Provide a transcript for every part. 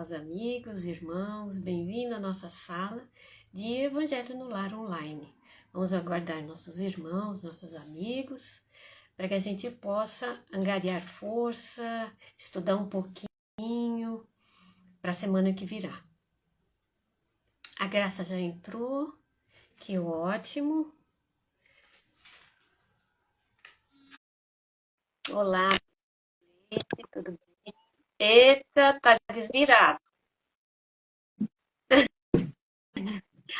meus amigos, irmãos, bem-vindo à nossa sala de Evangelho no Lar Online. Vamos aguardar nossos irmãos, nossos amigos, para que a gente possa angariar força, estudar um pouquinho para a semana que virá. A Graça já entrou, que ótimo. Olá, tudo bem? Eita, tá desvirado.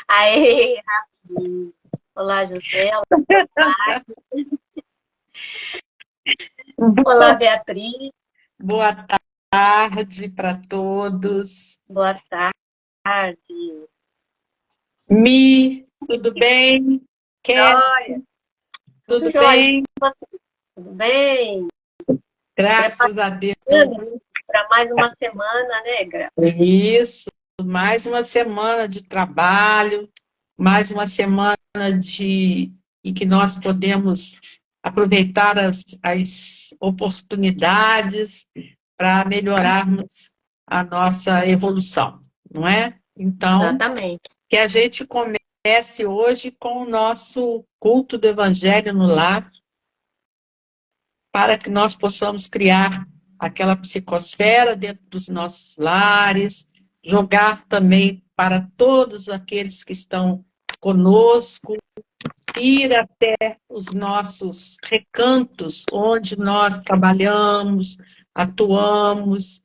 Aê, rapidinho. Olá, José. Olá, Beatriz. Boa tarde para todos. Boa tarde. Mi, tudo bem? Joia. Tudo Joia. bem? Tudo bem? Graças a Deus. Para mais uma semana, né, Gra? Isso, mais uma semana de trabalho, mais uma semana em que nós podemos aproveitar as oportunidades para melhorarmos a nossa evolução, não é? Então, Exatamente. que a gente comece hoje com o nosso culto do Evangelho no lar, para que nós possamos criar aquela psicosfera dentro dos nossos lares, jogar também para todos aqueles que estão conosco, ir até os nossos recantos, onde nós trabalhamos, atuamos,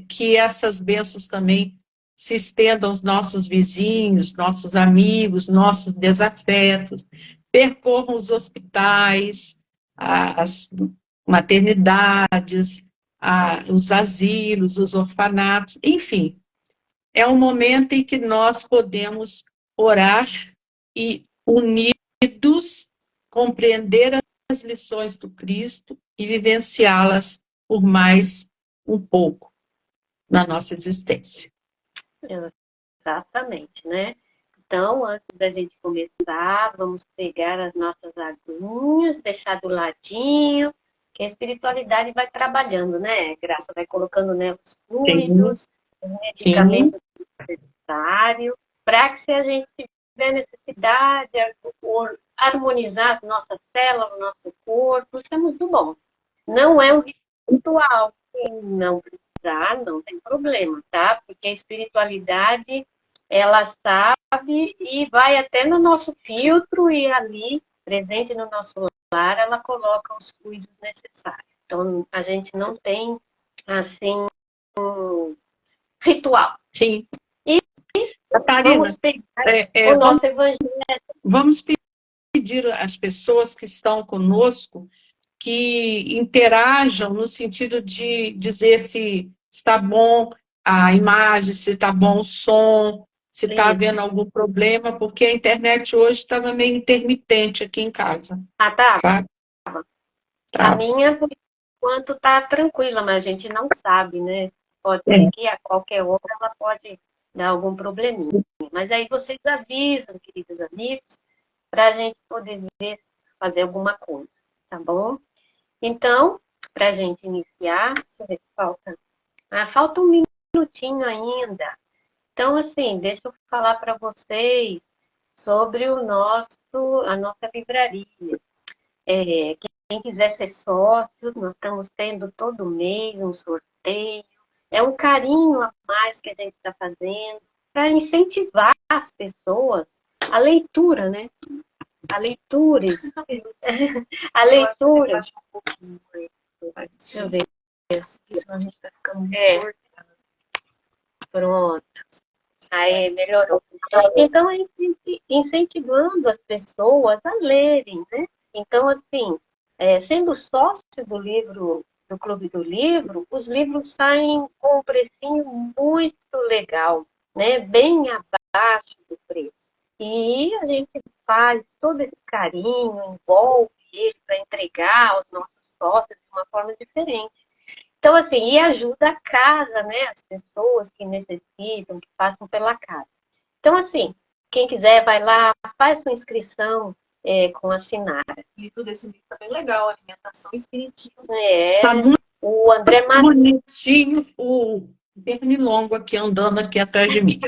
que essas bênçãos também se estendam aos nossos vizinhos, nossos amigos, nossos desafetos, percorram os hospitais, as maternidades, os asilos, os orfanatos, enfim. É um momento em que nós podemos orar e, unidos, compreender as lições do Cristo e vivenciá-las por mais um pouco na nossa existência. Exatamente, né? Então, antes da gente começar, vamos pegar as nossas aguinhas, deixar do ladinho, que a espiritualidade vai trabalhando, né? Graça vai colocando, né, os fluidos, os medicamentos necessários, para que se a gente tiver necessidade, harmonizar as nossas células, o nosso corpo, isso é muito bom. Não é um ritual, quem não precisar, não tem problema, tá? Porque a espiritualidade, ela sabe e vai até no nosso filtro e ali, presente no nosso lar, ela coloca os fluidos necessários. Então, a gente não tem, assim, um ritual. Sim. E Catarina, vamos pegar o nosso evangelho. Vamos pedir às pessoas que estão conosco que interajam no sentido de dizer se está bom a imagem, se está bom o som, se está havendo algum problema, porque a internet hoje estava meio intermitente aqui em casa. Ah, tá. Sabe? A minha, por enquanto, está tranquila, mas a gente não sabe, né? Pode ser que a qualquer hora ela pode dar algum probleminha. Mas aí vocês avisam, queridos amigos, para a gente poder ver, fazer alguma coisa, tá bom? Então, para a gente iniciar, deixa eu ver se falta. Falta um minutinho ainda. Então, assim, deixa eu falar para vocês sobre a nossa livraria. Quem quiser ser sócio, nós estamos tendo todo mês um sorteio. É um carinho a mais que a gente está fazendo para incentivar as pessoas a leitura, né? A leitura. A leitura. Deixa eu ver. Senão a gente vai ficando muito Pronto. Aí melhorou. Então, é incentivando as pessoas a lerem, né? Então, assim, sendo sócio do livro, do Clube do Livro, os livros saem com um precinho muito legal, né? Bem abaixo do preço. E a gente faz todo esse carinho, envolve ele para entregar aos nossos sócios de uma forma diferente. Então, assim, e ajuda a casa, né? As pessoas que necessitam, que passam pela casa. Então, assim, quem quiser, vai lá, faz sua inscrição com a Sinara. O livro desse livro tá bem legal, Alimentação Espiritismo. Tá muito o André bonitinho pernilongo aqui andando aqui atrás de mim.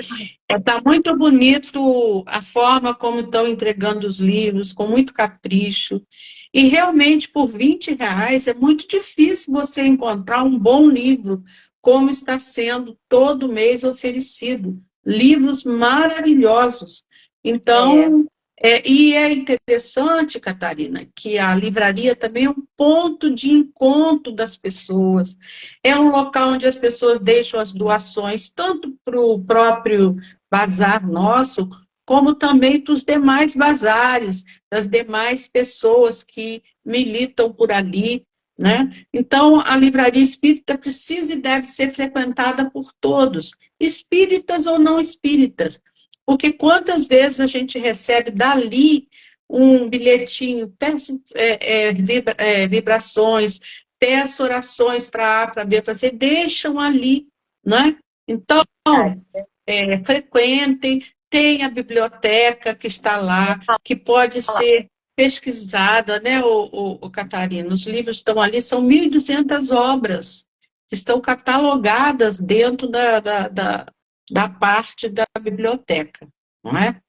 Está muito bonito a forma como estão entregando os livros, com muito capricho. E realmente, por R$ 20, é muito difícil você encontrar um bom livro, como está sendo todo mês oferecido. Livros maravilhosos. Então, e é interessante, Catarina, que a livraria também é um ponto de encontro das pessoas. É um local onde as pessoas deixam as doações, tanto para o próprio bazar nosso, como também para os demais bazares, das demais pessoas que militam por ali, né? Então, a livraria espírita precisa e deve ser frequentada por todos, espíritas ou não espíritas, porque quantas vezes a gente recebe dali um bilhetinho, peço vibrações, peço orações para A, para B, para C, deixam ali, né? Então, frequentem, tem a biblioteca que está lá, que pode ser pesquisada, né, o Catarina? Os livros estão ali, são 1.200 obras, que estão catalogadas dentro da parte da biblioteca, não é?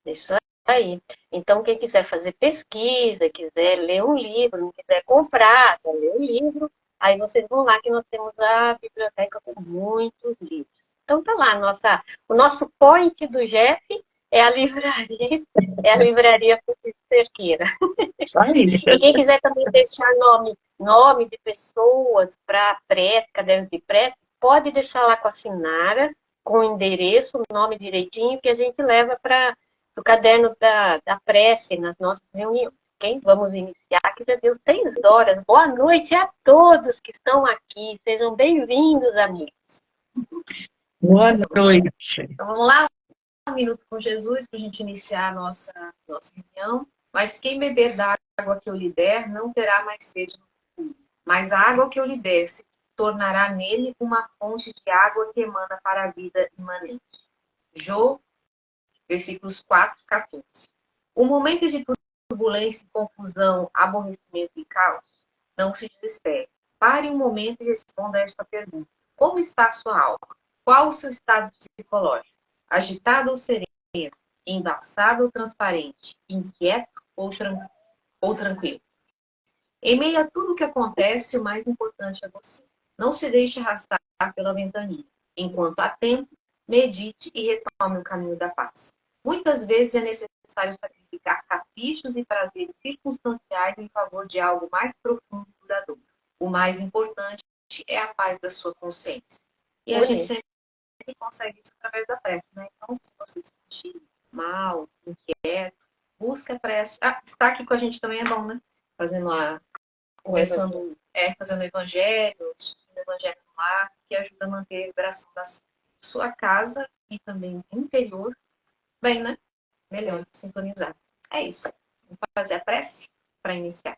Isso aí. Então, quem quiser fazer pesquisa, quiser ler um livro, não quiser comprar, só ler o livro, aí vocês vão lá que nós temos a biblioteca com muitos livros. Então tá lá, o nosso point do Jeff é a livraria Cerqueira. Isso aí. E quem quiser também deixar nome de pessoas para prece, caderno de prece, pode deixar lá com a Sinara, com o endereço, o nome direitinho, que a gente leva para o caderno da prece nas nossas reuniões. Okay? Vamos iniciar, que já deu 6 horas. Boa noite a todos que estão aqui. Sejam bem-vindos, amigos. Boa noite. Então vamos lá, 1 minuto com Jesus para a gente iniciar a nossa reunião. Mas quem beber da água que eu lhe der, não terá mais sede no futuro. Mas a água que eu lhe der se tornará nele uma fonte de água que emana para a vida imanente. Jó, versículos 4, 14. O momento de turbulência, confusão, aborrecimento e caos, não se desespere. Pare um momento e responda a esta pergunta. Como está a sua alma? Qual o seu estado psicológico? Agitado ou sereno? Embaçado ou transparente? Inquieto ou tranquilo? Em meio a tudo o que acontece, o mais importante é você. Não se deixe arrastar pela ventania. Enquanto há tempo, medite e retome o caminho da paz. Muitas vezes é necessário sacrificar caprichos e prazeres circunstanciais em favor de algo mais profundo e duradouro. O mais importante é a paz da sua consciência. E a gente sempre consegue isso através da prece, né? Então, se você se sentir mal, inquieto, busque a prece. Estar aqui com a gente também é bom, né? Fazendo o evangelho, assistindo o evangelho no lar, que ajuda a manter a vibração da sua casa e também interior bem, né? Melhor, sintonizar. É isso. Vamos fazer a prece para iniciar.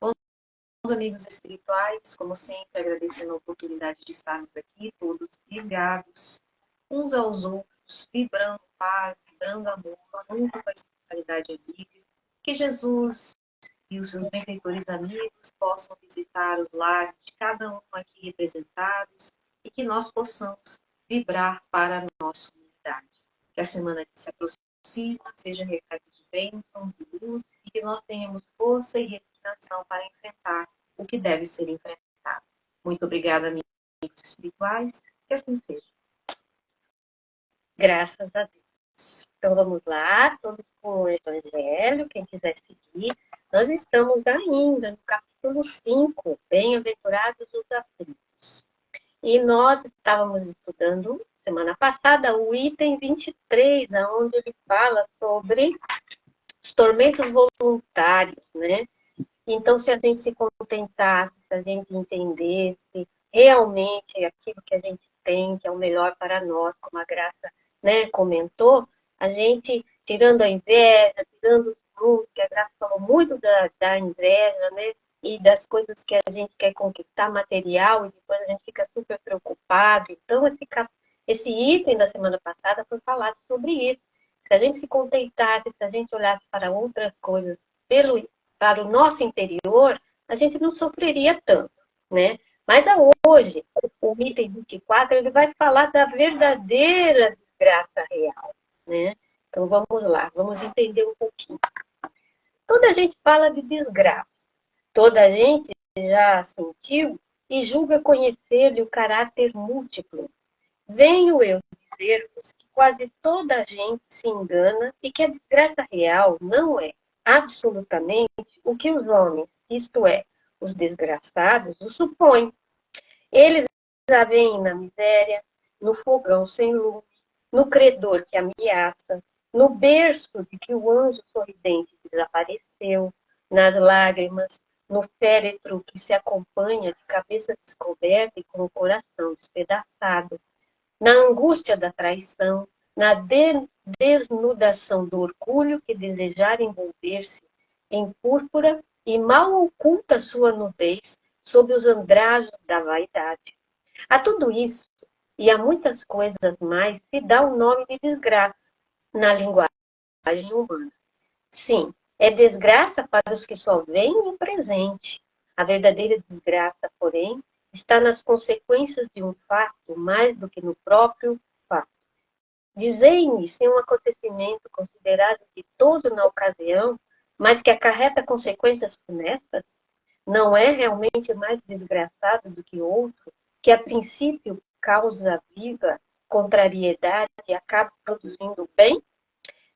Bons amigos espirituais, como sempre, agradecendo a oportunidade de estarmos aqui, todos ligados uns aos outros, vibrando paz, vibrando amor, junto com a espiritualidade amiga. Que Jesus e os seus benfeitores amigos possam visitar os lares de cada um aqui representados e que nós possamos vibrar para a nossa unidade. Que a semana que se aproxima seja repleta de bênçãos e luz e que nós tenhamos força e resignação para enfrentar o que deve ser enfrentado. Muito obrigada, amigos espirituais, que assim seja. Graças a Deus. Então vamos lá, todos com o Evangelho, quem quiser seguir. Nós estamos ainda no capítulo 5, Bem-aventurados os aflitos. E nós estávamos estudando, semana passada, o item 23, onde ele fala sobre os tormentos voluntários, né? Então, se a gente se contentasse, se a gente entendesse realmente aquilo que a gente tem, que é o melhor para nós, como a Graça, né, comentou, a gente, tirando a inveja, tirando os frutos, que a Graça falou muito da inveja, né, e das coisas que a gente quer conquistar, material, e depois a gente fica super preocupado. Então, esse item da semana passada foi falado sobre isso. Se a gente se contentasse, se a gente olhasse para outras coisas para o nosso interior, a gente não sofreria tanto, né? Mas hoje, o item 24, ele vai falar da verdadeira desgraça real, né? Então vamos lá, vamos entender um pouquinho. Toda gente fala de desgraça. Toda gente já sentiu e julga conhecer-lhe o caráter múltiplo. Venho eu dizer-vos que quase toda a gente se engana e que a desgraça real não é absolutamente o que os homens, isto é, os desgraçados, o supõem. Eles a veem na miséria, no fogão sem lume, no credor que ameaça, no berço de que o anjo sorridente desapareceu, nas lágrimas, no féretro que se acompanha de cabeça descoberta e com o coração despedaçado, na angústia da traição, na desnudação do orgulho que desejar envolver-se em púrpura e mal oculta sua nudez sob os andrajos da vaidade. A tudo isso, e a muitas coisas mais, se dá o nome de desgraça na linguagem humana. Sim, é desgraça para os que só veem o presente. A verdadeira desgraça, porém, está nas consequências de um fato mais do que no próprio fato. Dizei-me se um acontecimento considerado ditoso na ocasião, mas que acarreta consequências funestas, não é realmente mais desgraçado do que outro, que a princípio causa viva contrariedade e acaba produzindo bem?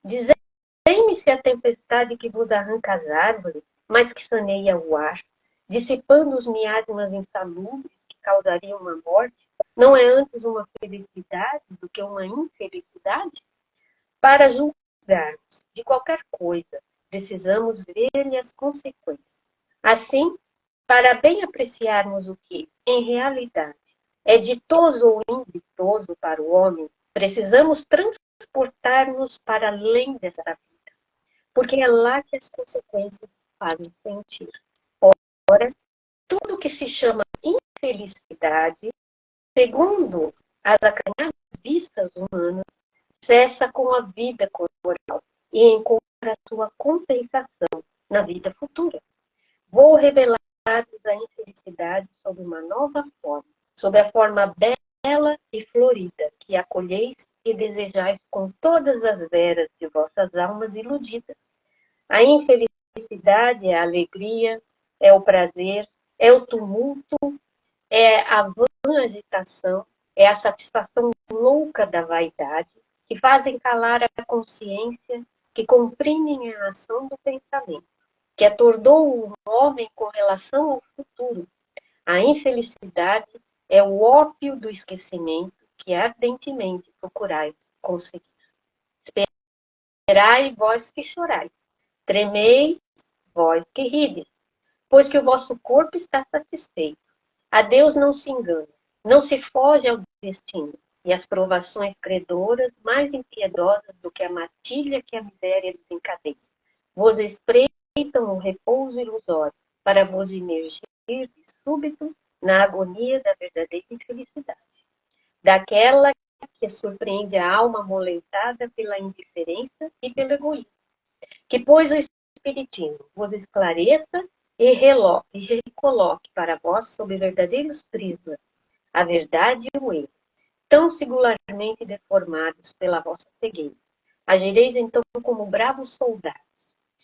Dizei-me se a tempestade que vos arranca as árvores, mas que saneia o ar, dissipando os miasmas insalubres que causariam uma morte, não é antes uma felicidade do que uma infelicidade? Para julgarmos de qualquer coisa, precisamos ver-lhe as consequências. Assim, para bem apreciarmos o que, em realidade, é ditoso ou inditoso para o homem, precisamos transportar-nos para além desta vida, porque é lá que as consequências fazem sentir. Ora, tudo que se chama infelicidade, segundo as acanhadas vistas humanas, cessa com a vida corporal e encontra a sua compensação na vida futura. Vou revelar-vos a infelicidade sob uma nova forma, sob a forma bela e florida, que acolheis e desejais com todas as veras de vossas almas iludidas. A infelicidade é a alegria, é o prazer, é o tumulto, é a vã agitação, é a satisfação louca da vaidade, que fazem calar a consciência, que comprimem a ação do pensamento, que atordou o homem com relação ao futuro. A infelicidade é o ópio do esquecimento que ardentemente procurais conseguir. Esperai vós que chorais, tremeis vós que rides, pois que o vosso corpo está satisfeito. A Deus não se engana, não se foge ao destino, e as provações credoras, mais impiedosas do que a matilha que a miséria desencadeia, vos espreitam o repouso ilusório, para vos imergir de súbito na agonia da verdadeira infelicidade, daquela que surpreende a alma amolentada pela indiferença e pelo egoísmo. Que, pois, o Espiritismo vos esclareça e recoloque para vós, sob verdadeiros prismas, a verdade e o erro, tão singularmente deformados pela vossa cegueira. Agireis então como bravos soldados,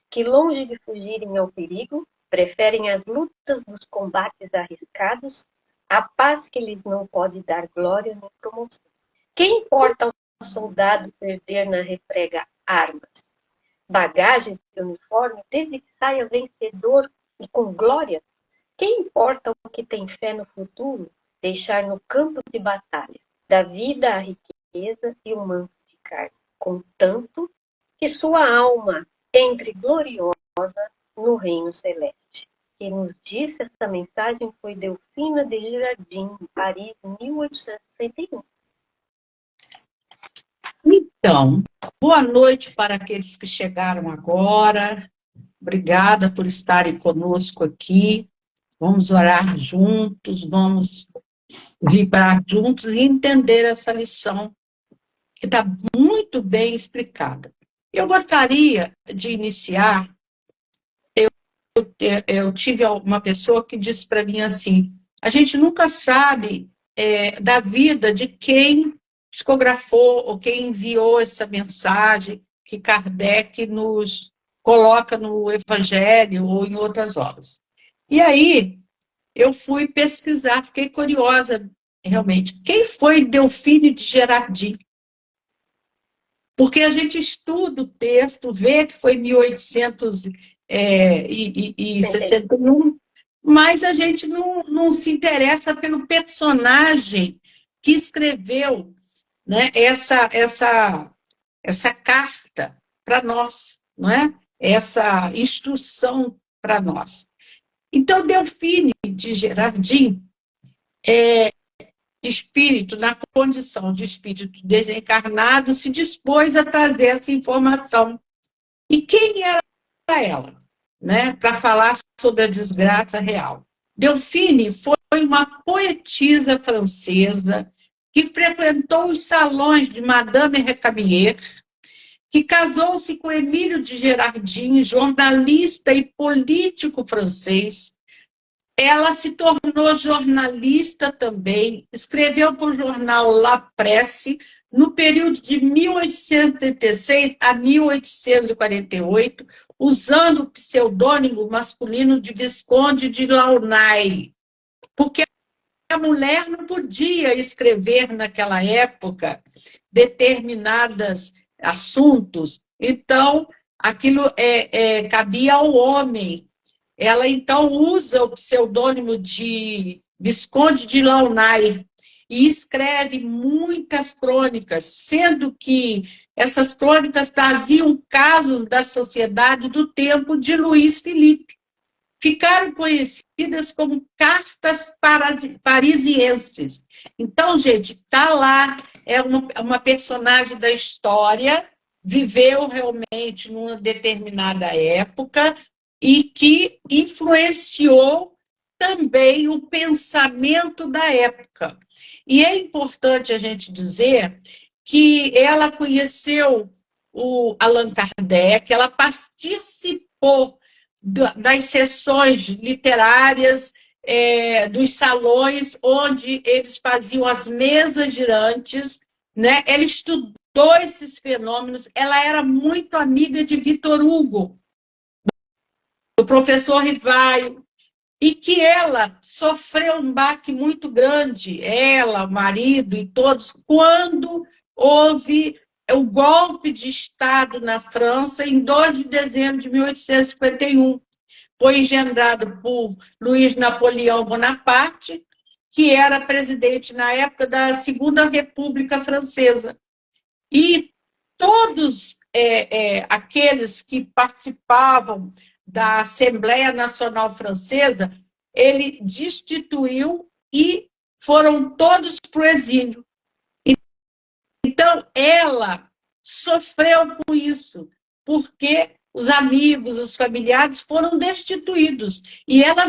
que longe de fugirem ao perigo, preferem as lutas dos combates arriscados, a paz que lhes não pode dar glória nem promoção. Quem importa ao soldado perder na refrega armas, bagagens e uniforme, desde que saia vencedor e com glória? Quem importa o que tem fé no futuro, deixar no campo de batalha, da vida a riqueza e o manto de carne, contanto que sua alma entre gloriosa no reino celeste. Quem nos disse essa mensagem foi Delfina de Girardin, em Paris, em 1861. Então, boa noite para aqueles que chegaram agora. Obrigada por estarem conosco aqui. Vamos orar juntos, vamos vibrar juntos e entender essa lição que está muito bem explicada. Eu gostaria de iniciar. Eu tive uma pessoa que disse para mim assim: a gente nunca sabe da vida de quem psicografou ou quem enviou essa mensagem que Kardec nos coloca no Evangelho ou em outras obras. E aí, eu fui pesquisar, fiquei curiosa, realmente. Quem foi Delfine de Gerardin? Porque a gente estuda o texto, vê que foi 1861, mas a gente não se interessa pelo personagem que escreveu, né, essa carta para nós, não é? Essa instrução para nós. Então, Delfine de Gerardin espírito, na condição de espírito desencarnado, se dispôs a trazer essa informação. E quem era ela, né, para falar sobre a desgraça real? Delfine foi uma poetisa francesa que frequentou os salões de Madame Recamier, que casou-se com Emílio de Gerardin, jornalista e político francês. Ela se tornou jornalista também, escreveu para o jornal La Presse, no período de 1836 a 1848, usando o pseudônimo masculino de Visconde de Launay, porque a mulher não podia escrever naquela época determinados assuntos, então aquilo cabia ao homem. Ela, então, usa o pseudônimo de Visconde de Launay e escreve muitas crônicas, sendo que essas crônicas traziam casos da sociedade do tempo de Luís Felipe. Ficaram conhecidas como cartas parisienses. Então, gente, está lá, é uma personagem da história, viveu realmente numa determinada época, e que influenciou também o pensamento da época. E é importante a gente dizer que ela conheceu o Allan Kardec, ela participou das sessões literárias, dos salões onde eles faziam as mesas girantes, né? Ela estudou esses fenômenos, ela era muito amiga de Victor Hugo, do professor Rivaio, e que ela sofreu um baque muito grande, ela, o marido e todos, quando houve o golpe de Estado na França em 2 de dezembro de 1851. Foi engendrado por Luiz Napoleão Bonaparte, que era presidente na época da Segunda República Francesa. E todos aqueles que participavam da Assembleia Nacional Francesa, ele destituiu e foram todos para o exílio. Então, ela sofreu com isso, porque os amigos, os familiares foram destituídos. E ela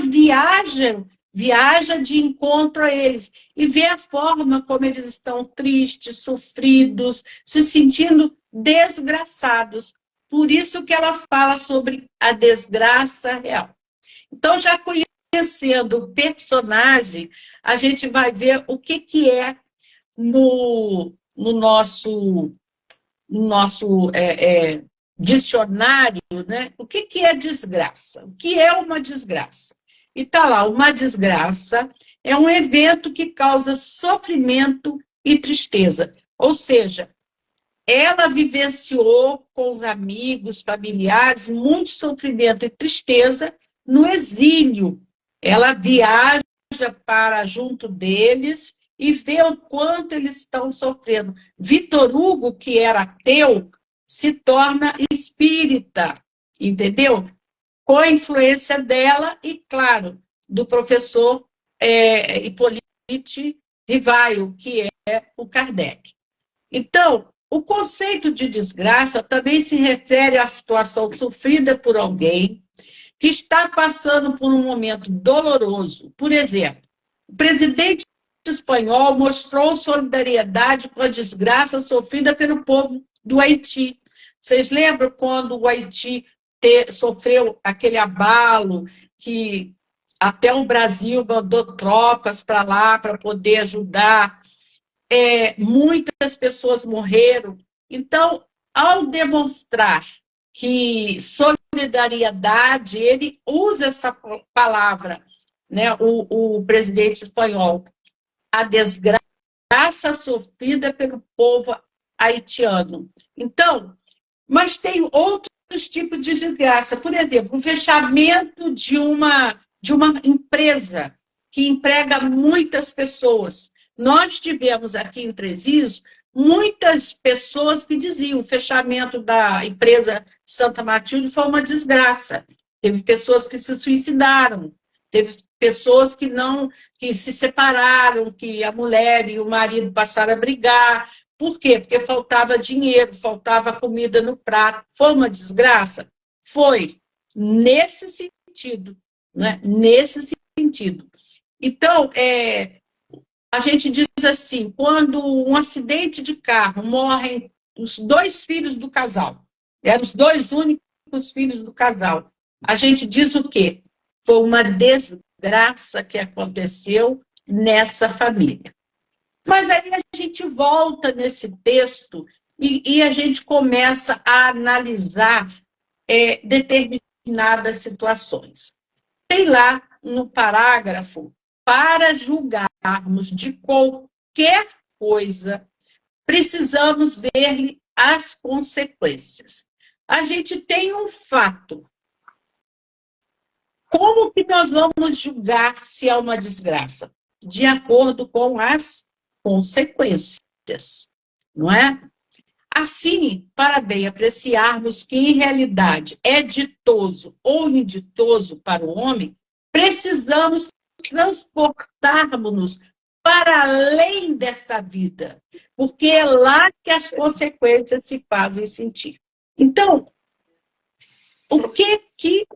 viaja de encontro a eles e vê a forma como eles estão tristes, sofridos, se sentindo desgraçados. Por isso que ela fala sobre a desgraça real. Então, já conhecendo o personagem, a gente vai ver o que é no nosso dicionário, né? O que é desgraça? O que é uma desgraça? E está lá, uma desgraça é um evento que causa sofrimento e tristeza. Ou seja, ela vivenciou com os amigos, familiares, muito sofrimento e tristeza no exílio. Ela viaja para junto deles e vê o quanto eles estão sofrendo. Victor Hugo, que era ateu, se torna espírita, entendeu? Com a influência dela e, claro, do professor Hippolyte Rivaio, que é o Kardec. Então, o conceito de desgraça também se refere à situação sofrida por alguém que está passando por um momento doloroso. Por exemplo, o presidente espanhol mostrou solidariedade com a desgraça sofrida pelo povo do Haiti. Vocês lembram quando o Haiti sofreu aquele abalo que até o Brasil mandou tropas para lá para poder ajudar. Muitas pessoas morreram. Então, ao demonstrar que solidariedade, ele usa essa palavra, né, o presidente espanhol, a desgraça sofrida pelo povo haitiano. Então, mas tem outros tipos de desgraça. Por exemplo, o fechamento de uma empresa que emprega muitas pessoas. Nós tivemos aqui em Três Rios muitas pessoas que diziam que o fechamento da empresa Santa Matilde foi uma desgraça. Teve pessoas que se suicidaram, teve pessoas que se separaram, que a mulher e o marido passaram a brigar. Por quê? Porque faltava dinheiro, faltava comida no prato. Foi uma desgraça? Foi. Nesse sentido, né? Nesse sentido. Então, a gente diz assim, quando um acidente de carro morrem os 2 filhos do casal, eram os 2 únicos filhos do casal, a gente diz o quê? Foi uma desgraça que aconteceu nessa família. Mas aí a gente volta nesse texto e a gente começa a analisar determinadas situações. Tem lá no parágrafo, para julgarmos de qualquer coisa, precisamos ver-lhe as consequências. A gente tem um fato. Como que nós vamos julgar se é uma desgraça? De acordo com as consequências, não é? Assim, para bem apreciarmos que, em realidade, é ditoso ou inditoso para o homem, precisamos transportarmos-nos para além dessa vida, porque é lá que as consequências se fazem sentir. Então, o que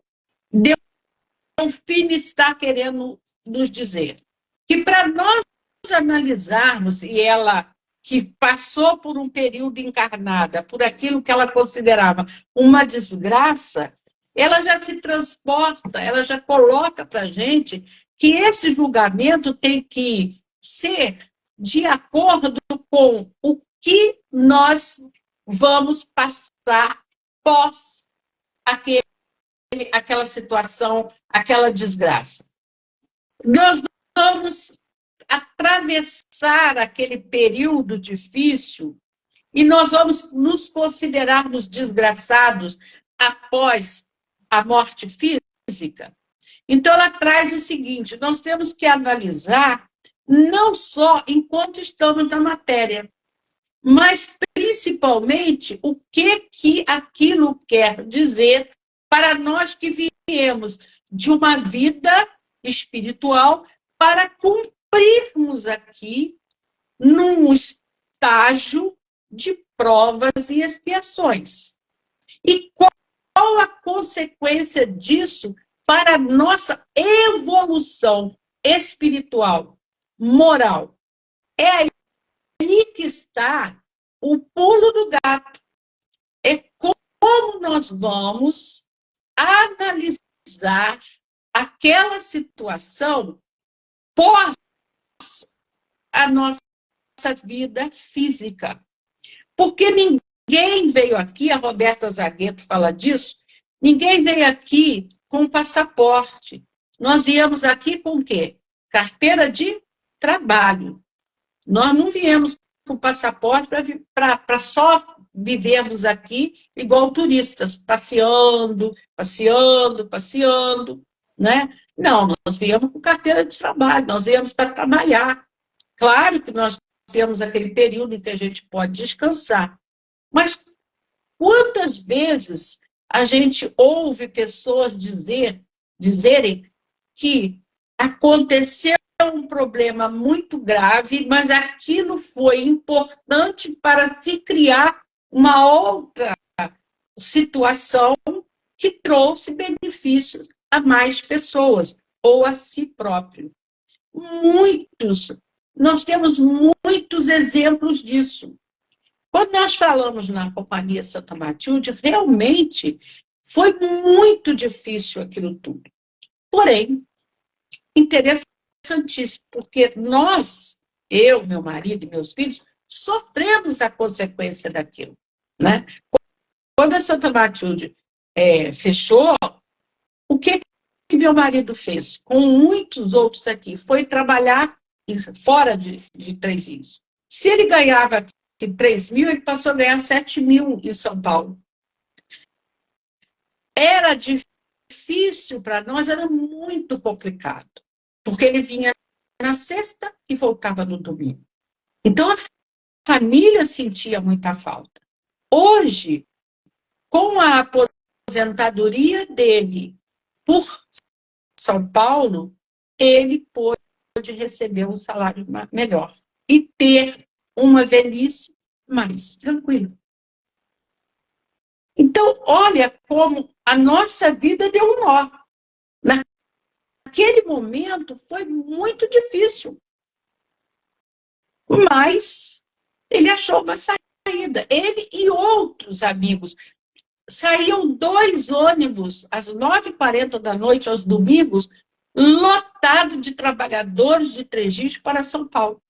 Delfine está querendo nos dizer? Que para nós analisarmos, e ela que passou por um período encarnada, por aquilo que ela considerava uma desgraça, ela já se transporta, ela já coloca para a gente que esse julgamento tem que ser de acordo com o que nós vamos passar pós aquela situação, aquela desgraça. Nós vamos atravessar aquele período difícil e nós vamos nos considerarmos desgraçados após a morte física. Então, ela traz o seguinte, nós temos que analisar não só enquanto estamos na matéria, mas principalmente o que aquilo quer dizer para nós que viemos de uma vida espiritual para cumprirmos aqui num estágio de provas e expiações. E qual a consequência disso para a nossa evolução espiritual, moral? É aí que está o pulo do gato. É como nós vamos analisar aquela situação pós a nossa vida física. Porque ninguém veio aqui, a Roberta Zagueto fala disso, ninguém veio aqui com passaporte. Nós viemos aqui com o quê? Carteira de trabalho. Nós não viemos com passaporte para só vivermos aqui igual turistas, passeando, né? Não, nós viemos com carteira de trabalho, nós viemos para trabalhar. Claro que nós temos aquele período em que a gente pode descansar, mas quantas vezes a gente ouve pessoas dizerem que aconteceu um problema muito grave, mas aquilo foi importante para se criar uma outra situação que trouxe benefícios a mais pessoas ou a si próprio. Nós temos muitos exemplos disso. Quando nós falamos na Companhia Santa Matilde, realmente foi muito difícil aquilo tudo. Porém, interessantíssimo, porque nós, eu, meu marido e meus filhos, sofremos a consequência daquilo, né? Quando a Santa Matilde fechou, o que meu marido fez? Com muitos outros aqui, foi trabalhar fora de Três Rios. Se ele ganhava aqui 3.000, ele passou a ganhar 7.000 em São Paulo. Era difícil para nós, era muito complicado, porque ele vinha na sexta e voltava no domingo. Então, a família sentia muita falta. Hoje, com a aposentadoria dele por São Paulo, ele pôde receber um salário melhor e ter uma velhice mais tranquila. Então, olha como a nossa vida deu um nó. Naquele momento foi muito difícil. Mas ele achou uma saída. Ele e outros amigos. Saíam 2 ônibus às 9h40 da noite, aos domingos, lotado de trabalhadores de Três Rios para São Paulo.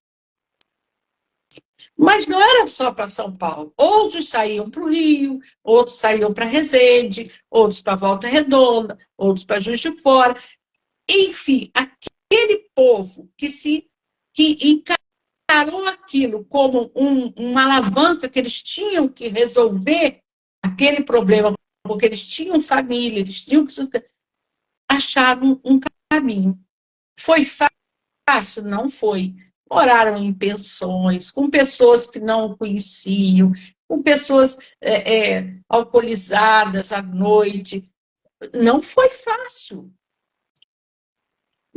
Mas não era só para São Paulo. Outros saíam para o Rio, outros saíam para Resende, outros para Volta Redonda, outros para Juiz de Fora. Enfim, aquele povo que encarou aquilo como uma alavanca que eles tinham que resolver aquele problema, porque eles tinham família, eles tinham que acharam um caminho. Foi fácil? Não foi. Moraram em pensões, com pessoas que não conheciam, com pessoas alcoolizadas à noite. Não foi fácil.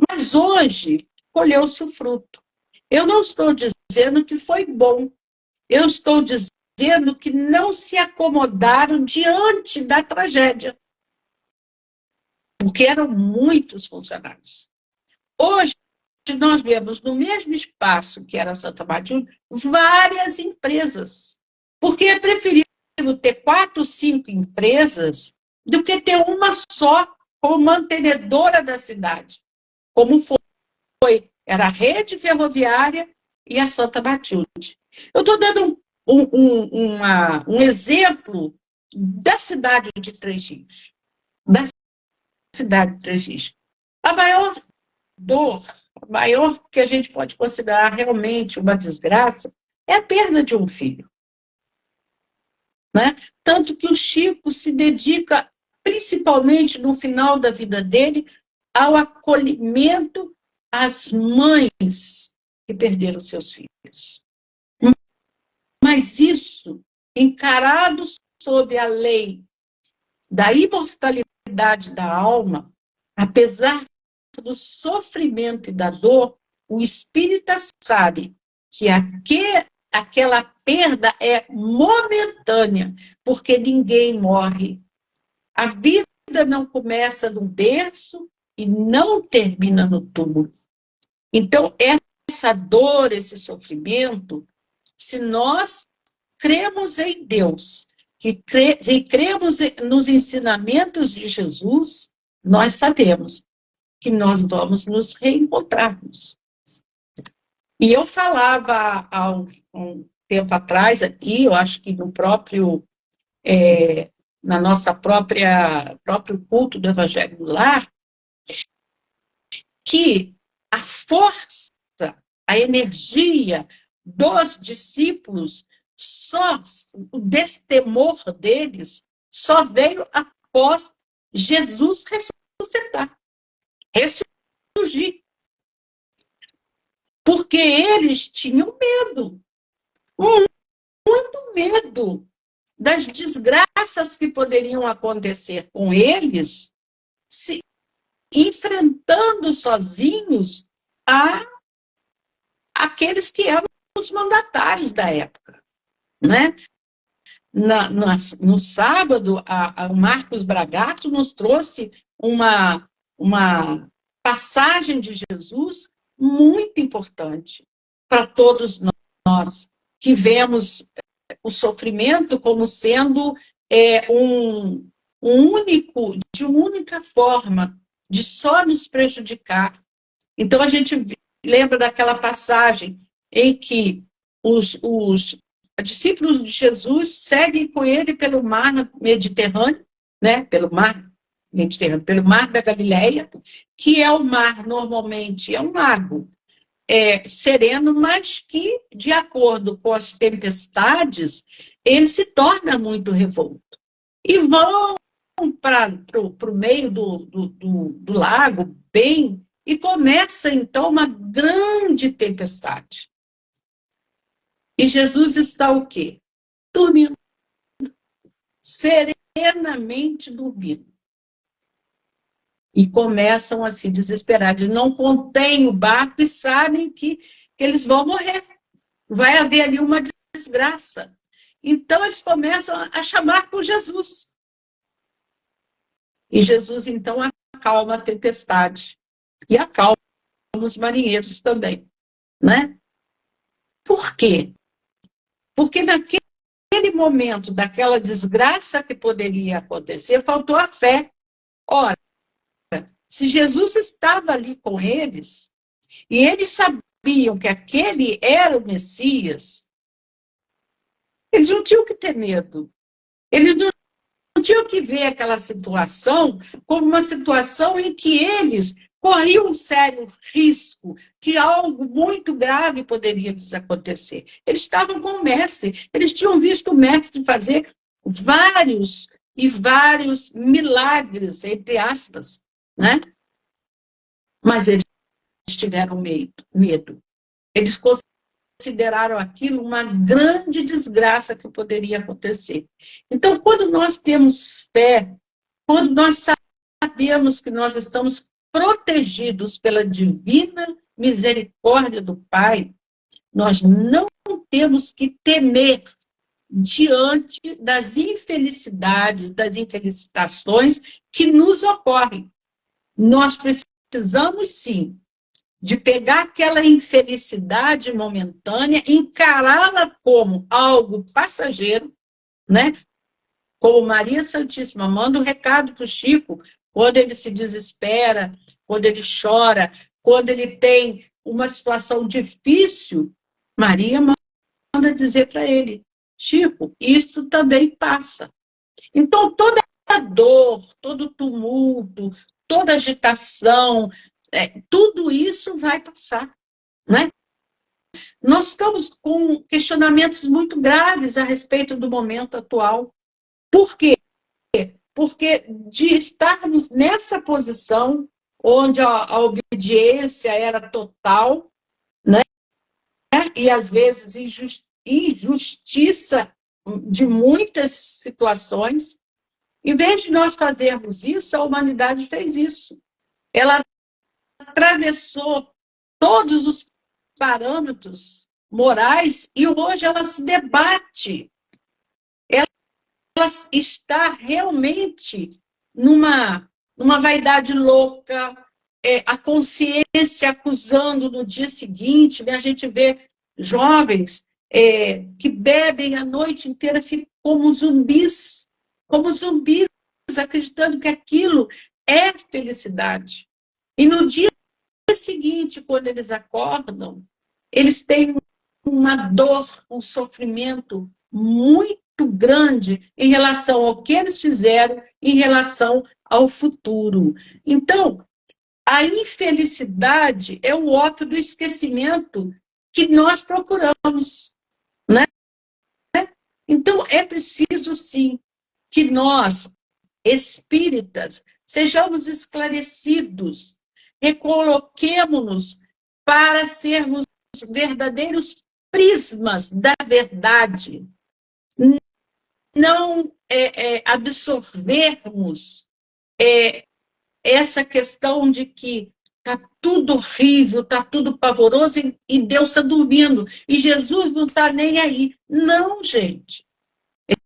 Mas hoje, colheu-se o fruto. Eu não estou dizendo que foi bom. Eu estou dizendo que não se acomodaram diante da tragédia. Porque eram muitos funcionários. Hoje, nós vemos no mesmo espaço que era Santa Matilde, várias empresas. Porque é preferível ter 4, 5 empresas do que ter uma só como mantenedora da cidade. Como era a rede ferroviária e a Santa Matilde. Eu estou dando um exemplo da cidade de Três Rios. Da cidade de Três Rios. A maior dor, a maior que a gente pode considerar realmente uma desgraça, é a perda de um filho. Né? Tanto que o Chico se dedica, principalmente no final da vida dele, ao acolhimento às mães que perderam seus filhos. Mas isso, encarado sob a lei da imortalidade da alma, apesar do sofrimento e da dor, o espírita sabe que aquela perda é momentânea, porque ninguém morre. A vida não começa no berço e não termina no túmulo. Então, essa dor, esse sofrimento, se nós cremos em Deus, e cremos nos ensinamentos de Jesus, nós sabemos que nós vamos nos reencontrarmos. E eu falava há um tempo atrás aqui, eu acho que no próprio, na nossa próprio culto do Evangelho do Lar, que a força, a energia dos discípulos, o destemor deles, só veio após Jesus ressuscitar, ressurgir. Porque eles tinham medo, muito medo das desgraças que poderiam acontecer com eles, se enfrentando sozinhos aqueles que eram os mandatários da época. Né? No sábado, o Marcos Bragato nos trouxe uma passagem de Jesus muito importante para todos nós, que vemos o sofrimento como sendo de única forma de só nos prejudicar. Então, a gente lembra daquela passagem em que os discípulos de Jesus seguem com ele pelo mar Mediterrâneo, né? Pelo mar Mediterrâneo, pelo mar da Galileia, que é o mar, normalmente, é um lago sereno, mas que, de acordo com as tempestades, ele se torna muito revolto. E vão para o meio do lago, bem, e começa, então, uma grande tempestade. E Jesus está o quê? Dormindo. Serenamente dormindo. E começam a se desesperar. Eles não contêm o barco e sabem que eles vão morrer. Vai haver ali uma desgraça. Então, eles começam a chamar por Jesus. E Jesus, então, acalma a tempestade. E acalma os marinheiros também. Né? Por quê? Porque naquele momento, daquela desgraça que poderia acontecer, faltou a fé. Ora, se Jesus estava ali com eles, e eles sabiam que aquele era o Messias, eles não tinham que ter medo. Eles não tinham que ver aquela situação como uma situação em que eles corriam um sério risco, que algo muito grave poderia lhes acontecer. Eles estavam com o mestre, eles tinham visto o mestre fazer vários e vários milagres, entre aspas, né? Mas eles tiveram medo. Eles consideraram aquilo uma grande desgraça que poderia acontecer. Então, quando nós temos fé, quando nós sabemos que nós estamos protegidos pela divina misericórdia do Pai, nós não temos que temer diante das infelicidades, das infelicitações que nos ocorrem. Nós precisamos, sim, de pegar aquela infelicidade momentânea, encará-la como algo passageiro, né? Como Maria Santíssima manda um recado para o Chico, quando ele se desespera, quando ele chora, quando ele tem uma situação difícil, Maria manda dizer para ele, Chico, isto também passa. Então, toda a dor, todo o tumulto, toda a agitação, tudo isso vai passar, né? Nós estamos com questionamentos muito graves a respeito do momento atual. Por quê? Porque de estarmos nessa posição, onde a obediência era total, né? E às vezes injustiça de muitas situações, em vez de nós fazermos isso, a humanidade fez isso. Ela atravessou todos os parâmetros morais e hoje ela se debate. Ela está realmente numa vaidade louca, a consciência acusando no dia seguinte, né? A gente vê jovens que bebem a noite inteira, ficam como zumbis, acreditando que aquilo é felicidade. E no dia seguinte, quando eles acordam, eles têm uma dor, um sofrimento muito grande em relação ao que eles fizeram, em relação ao futuro. Então, a infelicidade é o ópio do esquecimento que nós procuramos, né? Então, é preciso, sim, que nós, espíritas, sejamos esclarecidos, recoloquemo-nos para sermos verdadeiros prismas da verdade, não absorvermos essa questão de que está tudo horrível, está tudo pavoroso e Deus está dormindo, e Jesus não está nem aí. Não, gente. Ele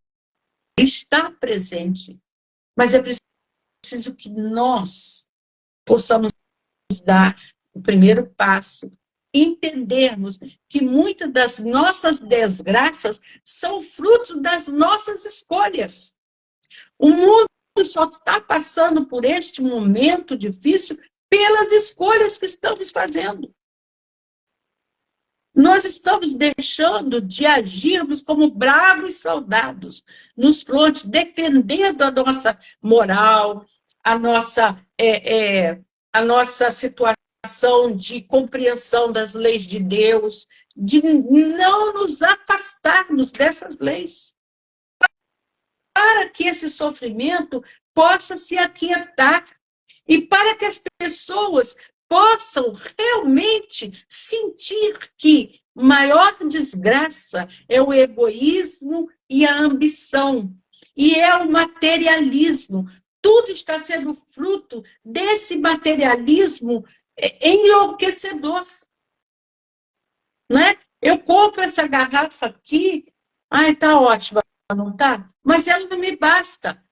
está presente, mas é preciso que nós possamos dar o primeiro passo, entendermos que muitas das nossas desgraças são frutos das nossas escolhas. O mundo só está passando por este momento difícil pelas escolhas que estamos fazendo. Nós estamos deixando de agirmos como bravos soldados nos frontes, defendendo a nossa moral, a nossa situação de compreensão das leis de Deus, de não nos afastarmos dessas leis, para que esse sofrimento possa se aquietar e para que as pessoas possam realmente sentir que maior desgraça é o egoísmo e a ambição, e é o materialismo. Tudo está sendo fruto desse materialismo enlouquecedor. Né? Eu compro essa garrafa aqui, ai, tá ótima, não tá? Mas ela não me basta.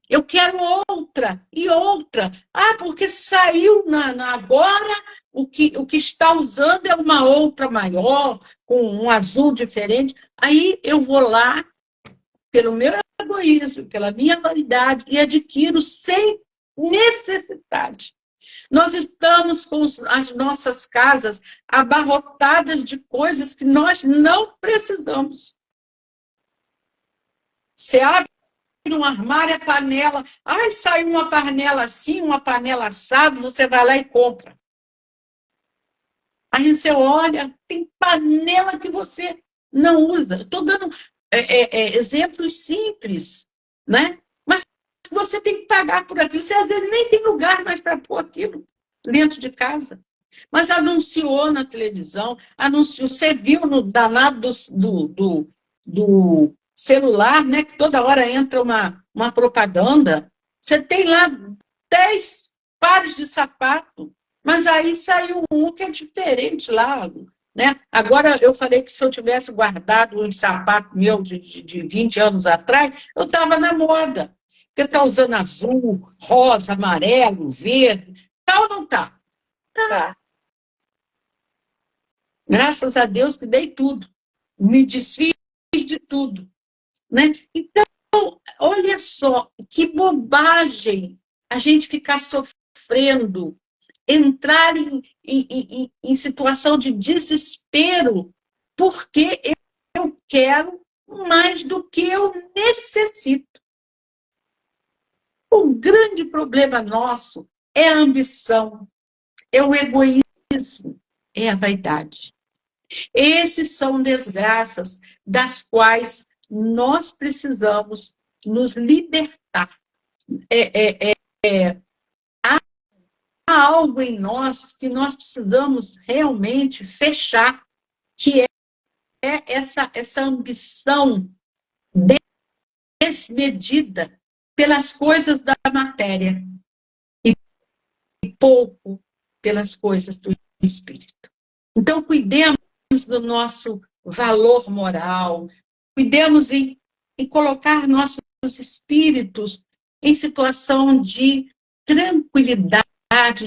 Eu quero outra e outra. Ah, porque saiu agora, o que está usando é uma outra maior, com um azul diferente. Aí eu vou lá, pelo meu egoísmo, pela minha vaidade, e adquiro sem necessidade. Nós estamos com as nossas casas abarrotadas de coisas que nós não precisamos. Você abre um armário, a panela. Ai, saiu uma panela assim, uma panela assada, você vai lá e compra. Aí você olha, tem panela que você não usa. Estou dando exemplos simples, né? Mas você tem que pagar por aquilo. Você às vezes nem tem lugar mais para pôr aquilo dentro de casa. Mas anunciou na televisão, anunciou, você viu no danado do celular, né, que toda hora entra uma propaganda. Você tem lá 10 pares de sapato, mas aí saiu um que é diferente lá, né? Agora, eu falei que se eu tivesse guardado um sapato meu de 20 anos atrás, eu estava na moda. Porque está usando azul, rosa, amarelo, verde. Tá ou não está? Tá. Graças a Deus que dei tudo. Me desfiz de tudo. Né? Então, olha só, que bobagem a gente ficar sofrendo, entrar em situação de desespero, porque eu quero mais do que eu necessito. O grande problema nosso é a ambição, é o egoísmo, é a vaidade. Esses são desgraças das quais nós precisamos nos libertar. Há algo em nós que nós precisamos realmente fechar, que é essa ambição desmedida pelas coisas da matéria e pouco pelas coisas do espírito. Então, cuidemos do nosso valor moral, cuidemos em colocar nossos espíritos em situação de tranquilidade,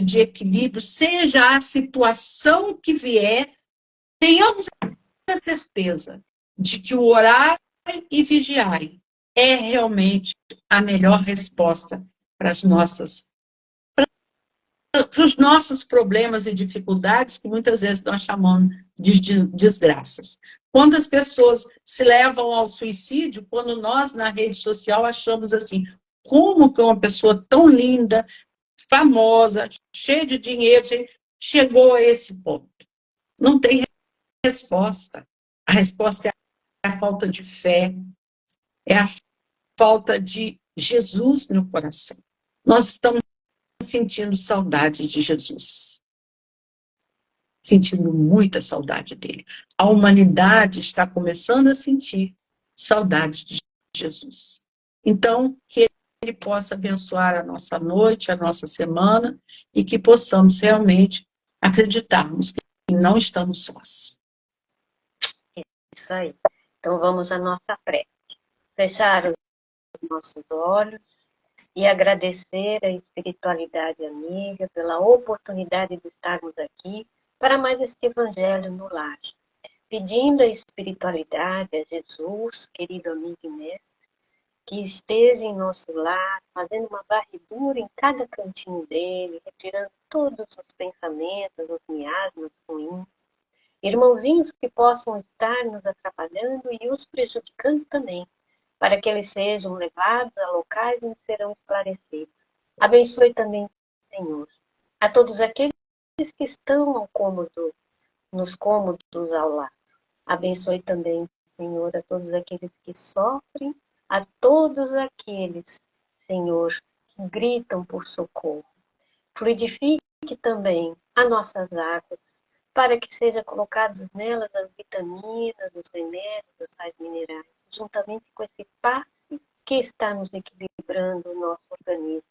de equilíbrio, seja a situação que vier, tenhamos a certeza de que o orar e vigiar é realmente a melhor resposta para os nossos problemas e dificuldades, que muitas vezes nós chamamos de desgraças. Quando as pessoas se levam ao suicídio, quando nós, na rede social, achamos assim, como que uma pessoa tão linda, famosa, cheia de dinheiro, chegou a esse ponto? Não tem resposta. A resposta é a falta de fé, é a falta de Jesus no coração. Nós estamos sentindo saudade de Jesus. Sentindo muita saudade dele. A humanidade está começando a sentir saudade de Jesus. Então, que ele possa abençoar a nossa noite, a nossa semana, e que possamos realmente acreditarmos que não estamos sós. Isso aí. Então, vamos à nossa prece. Fechar os nossos olhos e agradecer a espiritualidade amiga pela oportunidade de estarmos aqui para mais este Evangelho no lar. Pedindo a espiritualidade, a Jesus, querido amigo e mestre, que esteja em nosso lar, fazendo uma varredura em cada cantinho dele, retirando todos os pensamentos, os miasmas ruins. Irmãozinhos que possam estar nos atrapalhando e os prejudicando também, para que eles sejam levados a locais onde serão esclarecidos. Abençoe também, Senhor, a todos aqueles que estão nos cômodos ao lado. Abençoe também, Senhor, a todos aqueles que sofrem, a todos aqueles, Senhor, que gritam por socorro. Fluidifique também as nossas águas, para que seja colocados nelas as vitaminas, os remédios, os sais minerais, juntamente com esse passe que está nos equilibrando o nosso organismo,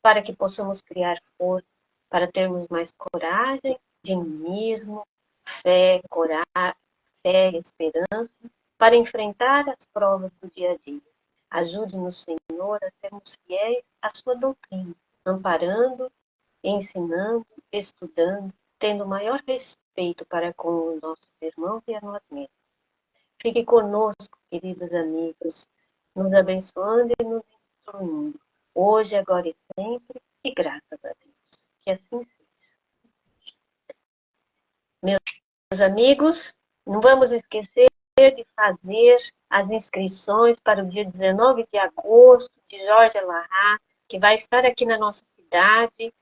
para que possamos criar força, para termos mais coragem, dinamismo, fé, coragem, fé e esperança, para enfrentar as provas do dia a dia. Ajude-nos, Senhor, a sermos fiéis à sua doutrina, amparando, ensinando, estudando, tendo maior respeito para com os nossos irmãos e a nós mesmos. Fique conosco, queridos amigos, nos abençoando e nos instruindo, hoje, agora e sempre, e graças a Deus. Que assim seja. Meus amigos, não vamos esquecer de fazer as inscrições para o dia 19 de agosto de Jorge Alahá, que vai estar aqui na nossa cidade,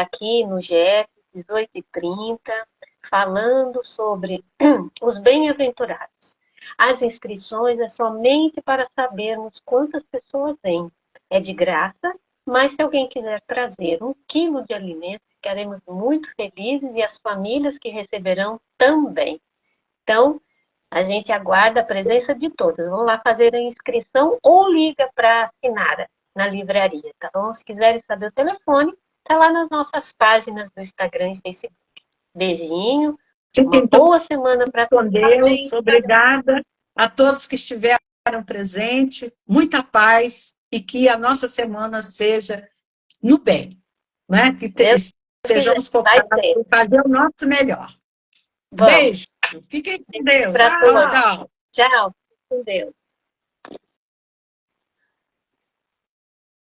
aqui no GEF, 18h30, falando sobre os bem-aventurados. As inscrições é somente para sabermos quantas pessoas vêm. É de graça, mas se alguém quiser trazer 1 quilo de alimento, ficaremos muito felizes e as famílias que receberão também. Então, a gente aguarda a presença de todos. Vamos lá fazer a inscrição ou liga para a Sinara na livraria, tá bom? Se quiserem saber o telefone, tá lá nas nossas páginas do Instagram e Facebook. Beijinho, uma boa semana para todos. Deus, obrigada a todos que estiveram presentes, muita paz e que a nossa semana seja no bem, né? Que estejamos focados em fazer o nosso melhor. Vamos. Beijo, fiquem com Deus. Tchau, tchau. Tchau, com Deus.